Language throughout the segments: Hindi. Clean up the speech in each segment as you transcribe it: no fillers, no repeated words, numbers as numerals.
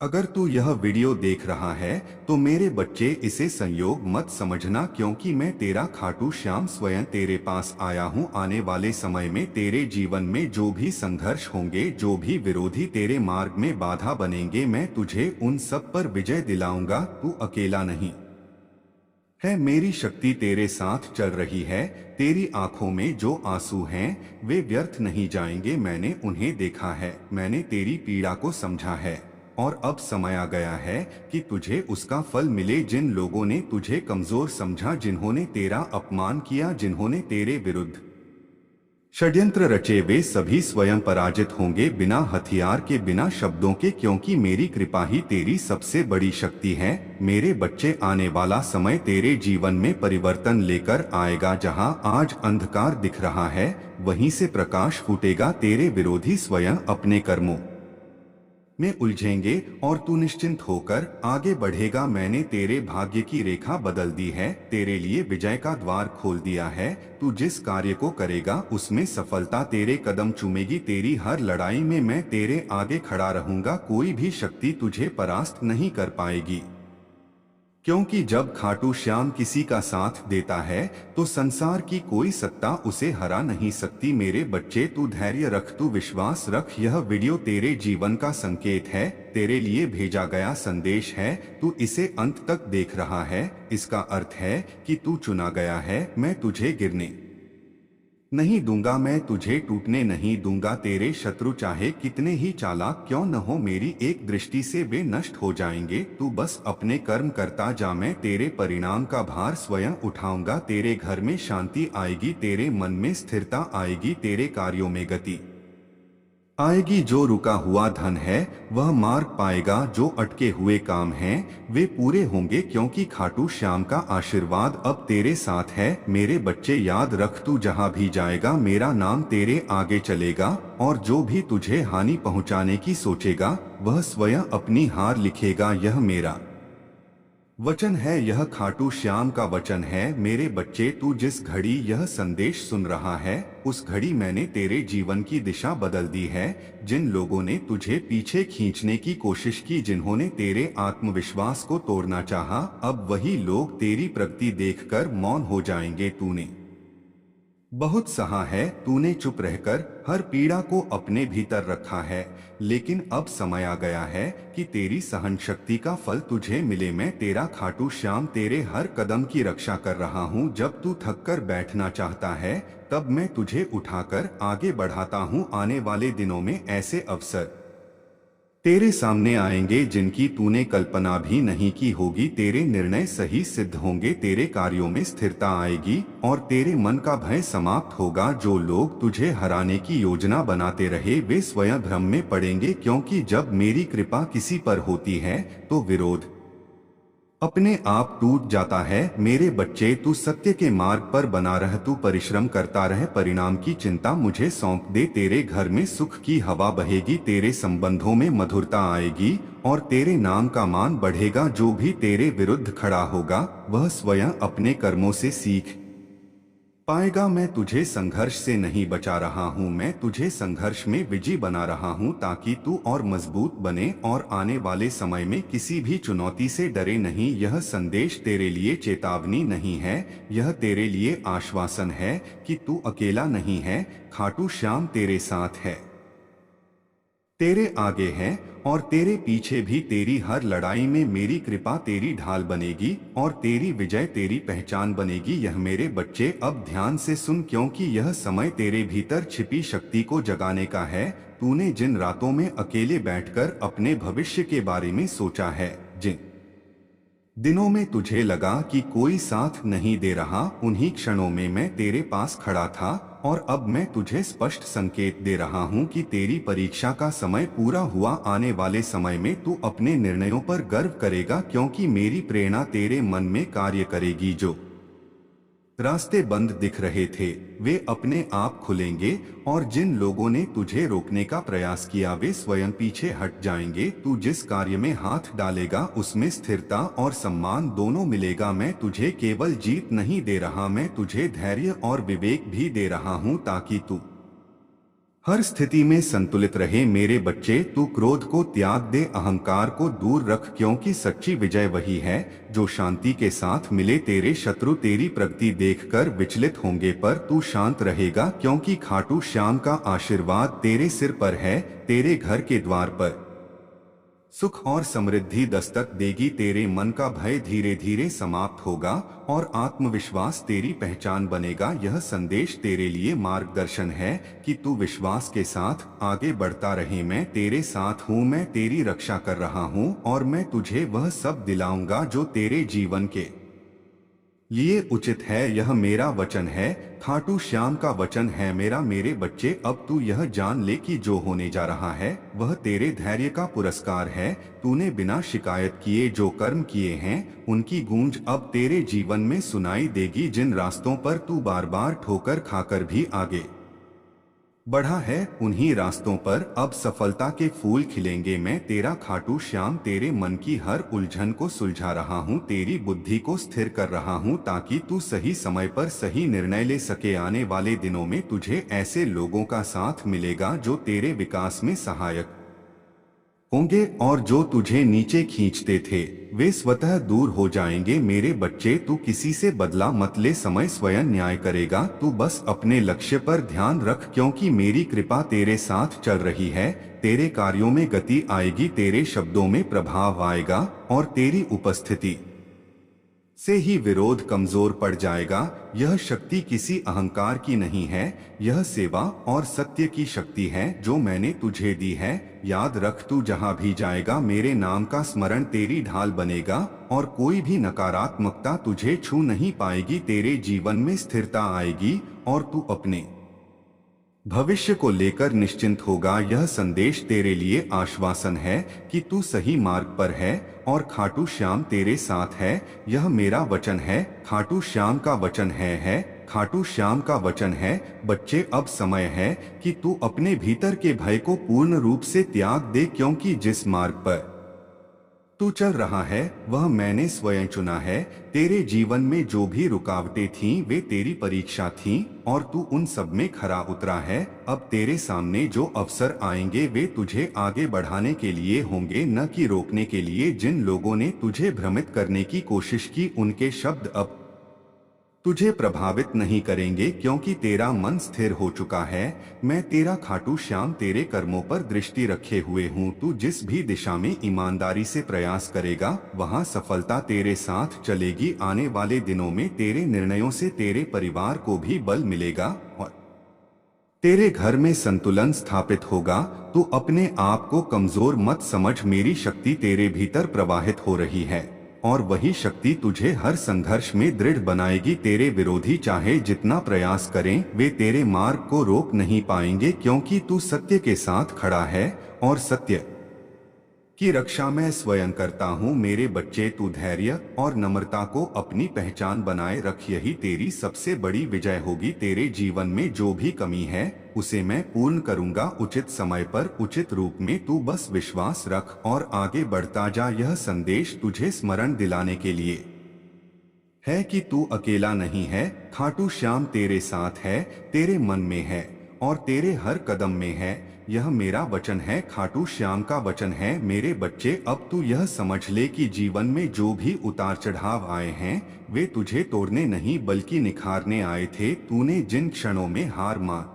अगर तू यह वीडियो देख रहा है तो मेरे बच्चे इसे संयोग मत समझना, क्योंकि मैं तेरा खाटू श्याम स्वयं तेरे पास आया हूँ। आने वाले समय में तेरे जीवन में जो भी संघर्ष होंगे, जो भी विरोधी तेरे मार्ग में बाधा बनेंगे, मैं तुझे उन सब पर विजय दिलाऊंगा। तू अकेला नहीं है, मेरी शक्ति तेरे साथ चल रही है। तेरी आंखों में जो आंसू हैं वे व्यर्थ नहीं जाएंगे। मैंने उन्हें देखा है, मैंने तेरी पीड़ा को समझा है, और अब समय आ गया है कि तुझे उसका फल मिले। जिन लोगों ने तुझे कमजोर समझा, जिन्होंने तेरा अपमान किया, जिन्होंने तेरे विरुद्ध षड्यंत्र रचे, वे सभी स्वयं पराजित होंगे, बिना हथियार के, बिना शब्दों के, क्योंकि मेरी कृपा ही तेरी सबसे बड़ी शक्ति है। मेरे बच्चे, आने वाला समय तेरे जीवन में परिवर्तन लेकर आएगा। जहां आज अंधकार दिख रहा है, वहीं से प्रकाश फूटेगा। तेरे विरोधी स्वयं अपने कर्मों में उलझेंगे और तू निश्चिंत होकर आगे बढ़ेगा। मैंने तेरे भाग्य की रेखा बदल दी है, तेरे लिए विजय का द्वार खोल दिया है। तू जिस कार्य को करेगा उसमें सफलता तेरे कदम चूमेगी। तेरी हर लड़ाई में मैं तेरे आगे खड़ा रहूंगा, कोई भी शक्ति तुझे परास्त नहीं कर पाएगी, क्योंकि जब खाटू श्याम किसी का साथ देता है तो संसार की कोई सत्ता उसे हरा नहीं सकती। मेरे बच्चे, तू धैर्य रख, तू विश्वास रख। यह वीडियो तेरे जीवन का संकेत है, तेरे लिए भेजा गया संदेश है। तू इसे अंत तक देख रहा है, इसका अर्थ है कि तू चुना गया है। मैं तुझे गिरने नहीं दूंगा, मैं तुझे टूटने नहीं दूंगा। तेरे शत्रु चाहे कितने ही चालाक क्यों न हो, मेरी एक दृष्टि से वे नष्ट हो जाएंगे। तू बस अपने कर्म करता जा, मैं तेरे परिणाम का भार स्वयं उठाऊंगा। तेरे घर में शांति आएगी, तेरे मन में स्थिरता आएगी, तेरे कार्यों में गति आएगी। जो रुका हुआ धन है वह मार्ग पाएगा, जो अटके हुए काम हैं वे पूरे होंगे, क्योंकि खाटू श्याम का आशीर्वाद अब तेरे साथ है। मेरे बच्चे, याद रख, तू जहां भी जाएगा मेरा नाम तेरे आगे चलेगा, और जो भी तुझे हानि पहुंचाने की सोचेगा वह स्वयं अपनी हार लिखेगा। यह मेरा वचन है, यह खाटू श्याम का वचन है। मेरे बच्चे, तू जिस घड़ी यह संदेश सुन रहा है उस घड़ी मैंने तेरे जीवन की दिशा बदल दी है। जिन लोगों ने तुझे पीछे खींचने की कोशिश की, जिन्होंने तेरे आत्मविश्वास को तोड़ना चाहा, अब वही लोग तेरी प्रगति देखकर मौन हो जाएंगे। तूने बहुत सहा है, तूने चुप रहकर हर पीड़ा को अपने भीतर रखा है, लेकिन अब समय आ गया है कि तेरी सहन शक्ति का फल तुझे मिले। मैं तेरा खाटू श्याम तेरे हर कदम की रक्षा कर रहा हूँ। जब तू थक कर बैठना चाहता है तब मैं तुझे उठाकर आगे बढ़ाता हूँ। आने वाले दिनों में ऐसे अवसर तेरे सामने आएंगे जिनकी तूने कल्पना भी नहीं की होगी। तेरे निर्णय सही सिद्ध होंगे, तेरे कार्यों में स्थिरता आएगी और तेरे मन का भय समाप्त होगा। जो लोग तुझे हराने की योजना बनाते रहे वे स्वयं भ्रम में पड़ेंगे, क्योंकि जब मेरी कृपा किसी पर होती है तो विरोध अपने आप टूट जाता है। मेरे बच्चे, तू सत्य के मार्ग पर बना रह, तू परिश्रम करता रह, परिणाम की चिंता मुझे सौंप दे। तेरे घर में सुख की हवा बहेगी, तेरे संबंधों में मधुरता आएगी और तेरे नाम का मान बढ़ेगा। जो भी तेरे विरुद्ध खड़ा होगा वह स्वयं अपने कर्मों से सीख पाएगा। मैं तुझे संघर्ष से नहीं बचा रहा हूँ, मैं तुझे संघर्ष में विजयी बना रहा हूँ, ताकि तू और मजबूत बने और आने वाले समय में किसी भी चुनौती से डरे नहीं। यह संदेश तेरे लिए चेतावनी नहीं है, यह तेरे लिए आश्वासन है कि तू अकेला नहीं है। खाटू श्याम तेरे साथ है, तेरे आगे है और तेरे पीछे भी। तेरी हर लड़ाई में मेरी कृपा तेरी ढाल बनेगी और तेरी विजय तेरी पहचान बनेगी। यह मेरे बच्चे, अब ध्यान से सुन, क्योंकि यह समय तेरे भीतर छिपी शक्ति को जगाने का है। तूने जिन रातों में अकेले बैठकर अपने भविष्य के बारे में सोचा है, जिन दिनों में तुझे लगा कि कोई साथ नहीं दे रहा, उन्हीं क्षणों में मैं तेरे पास खड़ा था और अब मैं तुझे स्पष्ट संकेत दे रहा हूँ कि तेरी परीक्षा का समय पूरा हुआ। आने वाले समय में तू अपने निर्णयों पर गर्व करेगा, क्योंकि मेरी प्रेरणा तेरे मन में कार्य करेगी। जो रास्ते बंद दिख रहे थे वे अपने आप खुलेंगे और जिन लोगों ने तुझे रोकने का प्रयास किया वे स्वयं पीछे हट जाएंगे। तू जिस कार्य में हाथ डालेगा उसमें स्थिरता और सम्मान दोनों मिलेगा। मैं तुझे केवल जीत नहीं दे रहा, मैं तुझे धैर्य और विवेक भी दे रहा हूँ, ताकि तू हर स्थिति में संतुलित रहे मेरे बच्चे। तू क्रोध को त्याग दे, अहंकार को दूर रख, क्योंकि सच्ची विजय वही है जो शांति के साथ मिले। तेरे शत्रु तेरी प्रगति देखकर विचलित होंगे, पर तू शांत रहेगा, क्योंकि खाटू श्याम का आशीर्वाद तेरे सिर पर है। तेरे घर के द्वार पर सुख और समृद्धि दस्तक देगी। तेरे मन का भय धीरे धीरे समाप्त होगा और आत्मविश्वास तेरी पहचान बनेगा। यह संदेश तेरे लिए मार्गदर्शन है कि तू विश्वास के साथ आगे बढ़ता रहे। मैं तेरे साथ हूँ, मैं तेरी रक्षा कर रहा हूँ और मैं तुझे वह सब दिलाऊंगा जो तेरे जीवन के लिए उचित है। यह मेरा वचन है, खाटू श्याम का वचन है मेरा। मेरे बच्चे, अब तू यह जान ले कि जो होने जा रहा है वह तेरे धैर्य का पुरस्कार है। तूने बिना शिकायत किए जो कर्म किए हैं उनकी गूंज अब तेरे जीवन में सुनाई देगी। जिन रास्तों पर तू बार बार ठोकर खाकर भी आगे बढ़ा है उन्हीं रास्तों पर अब सफलता के फूल खिलेंगे। मैं तेरा खाटू श्याम तेरे मन की हर उलझन को सुलझा रहा हूँ, तेरी बुद्धि को स्थिर कर रहा हूँ, ताकि तू सही समय पर सही निर्णय ले सके। आने वाले दिनों में तुझे ऐसे लोगों का साथ मिलेगा जो तेरे विकास में सहायक होंगे और जो तुझे नीचे खींचते थे वे स्वतः दूर हो जाएंगे। मेरे बच्चे, तू किसी से बदला मत ले, समय स्वयं न्याय करेगा। तू बस अपने लक्ष्य पर ध्यान रख, क्योंकि मेरी कृपा तेरे साथ चल रही है। तेरे कार्यों में गति आएगी, तेरे शब्दों में प्रभाव आएगा और तेरी उपस्थिति से ही विरोध कमजोर पड़ जाएगा। यह शक्ति किसी अहंकार की नहीं है, यह सेवा और सत्य की शक्ति है जो मैंने तुझे दी है। याद रख, तू जहां भी जाएगा मेरे नाम का स्मरण तेरी ढाल बनेगा और कोई भी नकारात्मकता तुझे छू नहीं पाएगी। तेरे जीवन में स्थिरता आएगी और तू अपने भविष्य को लेकर निश्चिंत होगा। यह संदेश तेरे लिए आश्वासन है कि तू सही मार्ग पर है और खाटू श्याम तेरे साथ है। यह मेरा वचन है, खाटू श्याम का वचन है, खाटू श्याम का वचन है। बच्चे, अब समय है कि तू अपने भीतर के भय को पूर्ण रूप से त्याग दे, क्योंकि जिस मार्ग पर तू चल रहा है वह मैंने स्वयं चुना है। तेरे जीवन में जो भी रुकावटें थीं वे तेरी परीक्षा थीं और तू उन सब में खरा उतरा है। अब तेरे सामने जो अवसर आएंगे वे तुझे आगे बढ़ाने के लिए होंगे, न कि रोकने के लिए। जिन लोगों ने तुझे भ्रमित करने की कोशिश की उनके शब्द अब तुझे प्रभावित नहीं करेंगे, क्योंकि तेरा मन स्थिर हो चुका है। मैं तेरा खाटू श्याम तेरे कर्मों पर दृष्टि रखे हुए हूँ। तू जिस भी दिशा में ईमानदारी से प्रयास करेगा वहाँ सफलता तेरे साथ चलेगी। आने वाले दिनों में तेरे निर्णयों से तेरे परिवार को भी बल मिलेगा और तेरे घर में संतुलन स्थापित होगा। तू अपने आप को कमजोर मत समझ, मेरी शक्ति तेरे भीतर प्रवाहित हो रही है और वही शक्ति तुझे हर संघर्ष में दृढ़ बनाएगी। तेरे विरोधी चाहे जितना प्रयास करें वे तेरे मार्ग को रोक नहीं पाएंगे, क्योंकि तू सत्य के साथ खड़ा है और सत्य की रक्षा मैं स्वयं करता हूँ। मेरे बच्चे, तू धैर्य और नम्रता को अपनी पहचान बनाए रख, यही तेरी सबसे बड़ी विजय होगी। तेरे जीवन में जो भी कमी है उसे मैं पूर्ण करूंगा उचित समय पर, उचित रूप में। तू बस विश्वास रख और आगे बढ़ता जा। यह संदेश तुझे स्मरण दिलाने के लिए है कि तू अकेला नहीं है। खाटू श्याम तेरे साथ है, तेरे मन में है और तेरे हर कदम में है। यह मेरा वचन है, खाटू श्याम का वचन है। मेरे बच्चे, अब तू यह समझ ले कि जीवन में जो भी उतार चढ़ाव आए हैं वे तुझे तोड़ने नहीं बल्कि निखारने आए थे। तूने जिन क्षणों में हार मान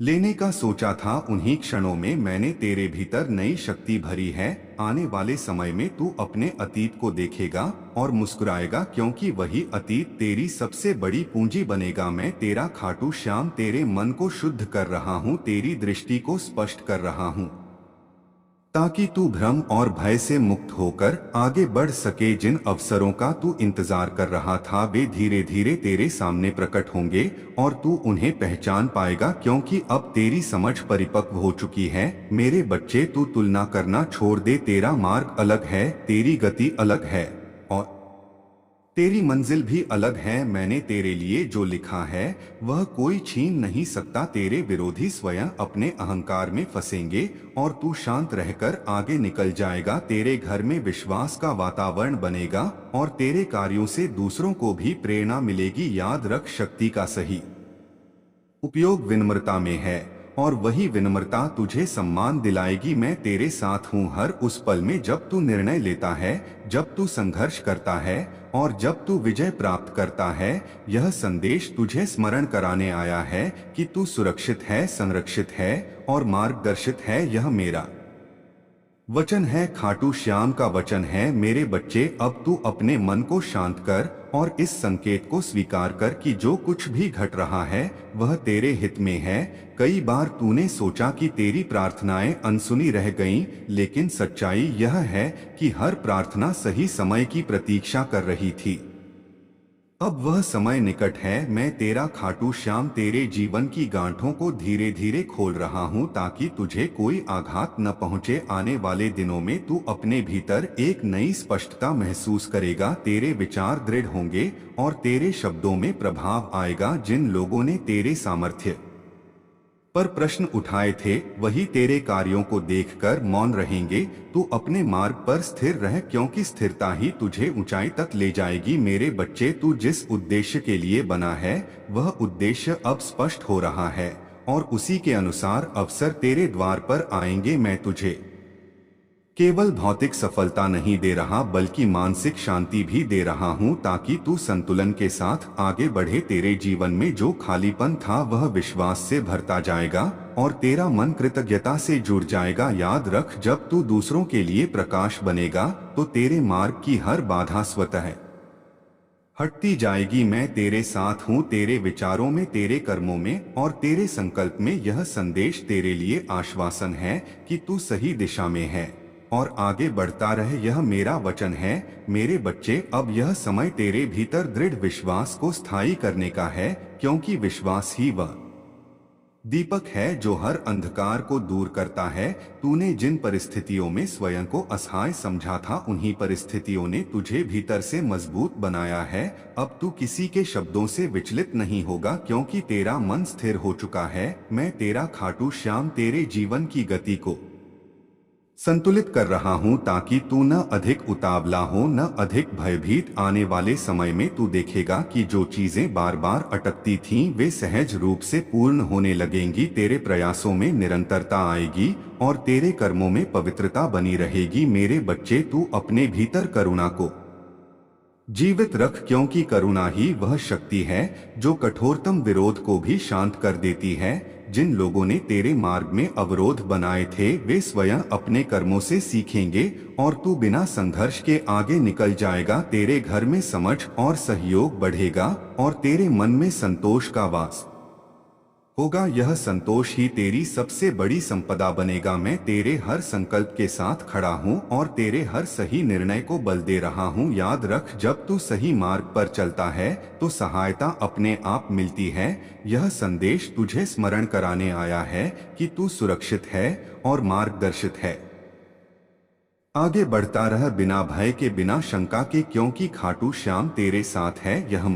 लेने का सोचा था उन्हीं क्षणों में मैंने तेरे भीतर नई शक्ति भरी है। आने वाले समय में तू अपने अतीत को देखेगा और मुस्कुराएगा, क्योंकि वही अतीत तेरी सबसे बड़ी पूंजी बनेगा। मैं तेरा खाटू श्याम तेरे मन को शुद्ध कर रहा हूँ, तेरी दृष्टि को स्पष्ट कर रहा हूँ, ताकि तू भ्रम और भय से मुक्त होकर आगे बढ़ सके। जिन अवसरों का तू इंतजार कर रहा था वे धीरे धीरे तेरे सामने प्रकट होंगे और तू उन्हें पहचान पाएगा, क्योंकि अब तेरी समझ परिपक्व हो चुकी है। मेरे बच्चे, तू तुलना करना छोड़ दे, तेरा मार्ग अलग है, तेरी गति अलग है और तेरी मंजिल भी अलग है। मैंने तेरे लिए जो लिखा है वह कोई छीन नहीं सकता। तेरे विरोधी स्वयं अपने अहंकार में फंसेंगे और तू शांत रहकर आगे निकल जाएगा। तेरे घर में विश्वास का वातावरण बनेगा और तेरे कार्यों से दूसरों को भी प्रेरणा मिलेगी। याद रख, शक्ति का सही उपयोग विनम्रता में है और वही विनम्रता तुझे सम्मान दिलाएगी। मैं तेरे साथ हूँ हर उस पल में जब तू निर्णय लेता है, जब तू संघर्ष करता है और जब तू विजय प्राप्त करता है। यह संदेश तुझे स्मरण कराने आया है कि तू सुरक्षित है, संरक्षित है और मार्गदर्शित है। यह मेरा वचन है, खाटू श्याम का वचन है। मेरे बच्चे, अब तू अपने मन को शांत कर और इस संकेत को स्वीकार कर कि जो कुछ भी घट रहा है वह तेरे हित में है। कई बार तूने सोचा कि तेरी प्रार्थनाएं अनसुनी रह गईं, लेकिन सच्चाई यह है कि हर प्रार्थना सही समय की प्रतीक्षा कर रही थी। अब वह समय निकट है। मैं तेरा खाटू श्याम तेरे जीवन की गांठों को धीरे धीरे खोल रहा हूं ताकि तुझे कोई आघात न पहुंचे। आने वाले दिनों में तू अपने भीतर एक नई स्पष्टता महसूस करेगा। तेरे विचार दृढ़ होंगे और तेरे शब्दों में प्रभाव आएगा। जिन लोगों ने तेरे सामर्थ्य पर प्रश्न उठाए थे वही तेरे कार्यों को देखकर मौन रहेंगे। तू अपने मार्ग पर स्थिर रह, क्योंकि स्थिरता ही तुझे ऊंचाई तक ले जाएगी। मेरे बच्चे, तू जिस उद्देश्य के लिए बना है वह उद्देश्य अब स्पष्ट हो रहा है और उसी के अनुसार अवसर तेरे द्वार पर आएंगे। मैं तुझे केवल भौतिक सफलता नहीं दे रहा बल्कि मानसिक शांति भी दे रहा हूँ ताकि तू संतुलन के साथ आगे बढ़े। तेरे जीवन में जो खालीपन था वह विश्वास से भरता जाएगा और तेरा मन कृतज्ञता से जुड़ जाएगा। याद रख, जब तू दूसरों के लिए प्रकाश बनेगा तो तेरे मार्ग की हर बाधा स्वतः हटती जाएगी। मैं तेरे साथ हूँ, तेरे विचारों में, तेरे कर्मों में और तेरे संकल्प में। यह संदेश तेरे लिए आश्वासन है कि तू सही दिशा में है और आगे बढ़ता रहे। यह मेरा वचन है। मेरे बच्चे, अब यह समय तेरे भीतर दृढ़ विश्वास को स्थायी करने का है, क्योंकि विश्वास ही वह दीपक है जो हर अंधकार को दूर करता है। तूने जिन परिस्थितियों में स्वयं को असहाय समझा था उन्हीं परिस्थितियों ने तुझे भीतर से मजबूत बनाया है। अब तू किसी के शब्दों से विचलित नहीं होगा, क्योंकि तेरा मन स्थिर हो चुका है। मैं तेरा खाटू श्याम तेरे जीवन की गति को संतुलित कर रहा हूं ताकि तू न अधिक उतावला हो न अधिक भयभीत। आने वाले समय में तू देखेगा कि जो चीजें बार बार अटकती थीं वे सहज रूप से पूर्ण होने लगेंगी। तेरे प्रयासों में निरंतरता आएगी और तेरे कर्मों में पवित्रता बनी रहेगी। मेरे बच्चे, तू अपने भीतर करुणा को जीवित रख, क्योंकि करुणा ही वह शक्ति है जो कठोरतम विरोध को भी शांत कर देती है। जिन लोगों ने तेरे मार्ग में अवरोध बनाए थे वे स्वयं अपने कर्मों से सीखेंगे और तू बिना संघर्ष के आगे निकल जाएगा। तेरे घर में समझ और सहयोग बढ़ेगा और तेरे मन में संतोष का वास होगा। यह संतोष ही तेरी सबसे बड़ी संपदा बनेगा। मैं तेरे हर संकल्प के साथ खड़ा हूँ और तेरे हर सही निर्णय को बल दे रहा हूँ। याद रख, जब तू सही मार्ग पर चलता है तो सहायता अपने आप मिलती है। यह संदेश तुझे स्मरण कराने आया है कि तू सुरक्षित है और मार्गदर्शित है। आगे बढ़ता रह बिना भय के, बिना शंका के, क्योंकि खाटू श्याम तेरे साथ है। यह